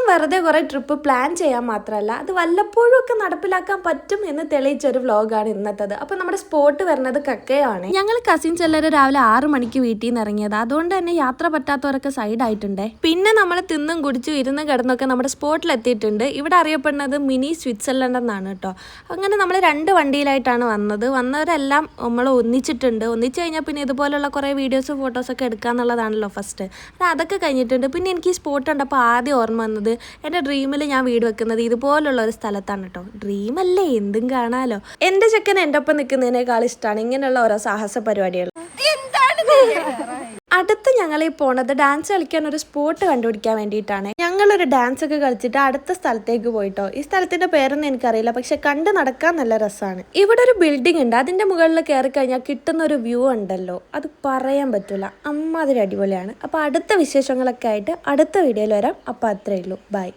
വെറുതെ കുറേ trip plan ചെയ്യാൻ മാത്രമല്ല അത് വല്ലപ്പോഴും ഒക്കെ നടപ്പിലാക്കാൻ പറ്റും എന്ന് തെളിയിച്ചൊരു വ്ലോഗാണ് ഇന്നത്തത്. അപ്പോൾ നമ്മുടെ സ്പോട്ട് വരുന്നത് കക്കയാണ്. ഞങ്ങൾ കസിൻസ് എല്ലാവരും രാവിലെ 6 മണിക്ക് വീട്ടിൽ നിന്ന് ഇറങ്ങിയത്. അതുകൊണ്ട് തന്നെ യാത്ര പറ്റാത്തവരൊക്കെ സൈഡായിട്ടുണ്ട്. പിന്നെ നമ്മൾ തിന്നും കുടിച്ചു ഇരുന്ന് കിടന്നൊക്കെ നമ്മുടെ സ്പോട്ടിൽ എത്തിയിട്ടുണ്ട്. ഇവിടെ അറിയപ്പെടുന്നത് മിനി സ്വിറ്റ്സർലൻഡ് എന്നാണ് കേട്ടോ. അങ്ങനെ നമ്മൾ 2 വണ്ടിയിലായിട്ടാണ് വന്നവരെല്ലാം നമ്മൾ ഒന്നിച്ചിട്ടുണ്ട്. ഒന്നിച്ച് കഴിഞ്ഞാൽ പിന്നെ ഇതുപോലുള്ള കുറേ വീഡിയോസും ഫോട്ടോസൊക്കെ എടുക്കാന്നുള്ളതാണല്ലോ ഫസ്റ്റ്. അതൊക്കെ കഴിഞ്ഞിട്ടുണ്ട്. പിന്നെ എനിക്ക് ഈ സ്പോട്ട് കണ്ടപ്പോൾ ആദ്യം ഓർമ്മ വന്നത് എൻ്റെ ഡ്രീമിൽ ഞാൻ വീട് വെക്കുന്നത് ഇതുപോലുള്ള ഒരു സ്ഥലത്താണ് കേട്ടോ. ഡ്രീമല്ലേ, എന്തും കാണാലോ. എൻ്റെ ചെക്കൻ എൻ്റെ ഒപ്പം നിൽക്കുന്നതിനേക്കാൾ ഇഷ്ടമാണ് ഇങ്ങനെയുള്ള ഓരോ സാഹസ പരിപാടികൾ. അടുത്ത് ഞങ്ങൾ ഈ പോണത് ഡാൻസ് കളിക്കാൻ ഒരു സ്പോട്ട് കണ്ടുപിടിക്കാൻ വേണ്ടിയിട്ടാണ്. ഞങ്ങളൊരു ഡാൻസ് ഒക്കെ കളിച്ചിട്ട് അടുത്ത സ്ഥലത്തേക്ക് പോയിട്ടോ. ഈ സ്ഥലത്തിന്റെ പേരൊന്നും എനിക്കറിയില്ല, പക്ഷെ കണ്ട് നടക്കാൻ നല്ല രസമാണ്. ഇവിടെ ഒരു ബിൽഡിംഗ് ഉണ്ട്, അതിന്റെ മുകളിൽ കയറി കഴിഞ്ഞാൽ കിട്ടുന്ന ഒരു വ്യൂ ഉണ്ടല്ലോ, അത് പറയാൻ പറ്റില്ല, അമ്മാതിരി അടിപൊളിയാണ്. അപ്പോൾ അടുത്ത വിശേഷങ്ങളൊക്കെ ആയിട്ട് അടുത്ത വീഡിയോയിൽ വരാം. അപ്പോൾ അത്രയേ ഉള്ളൂ, ബൈ.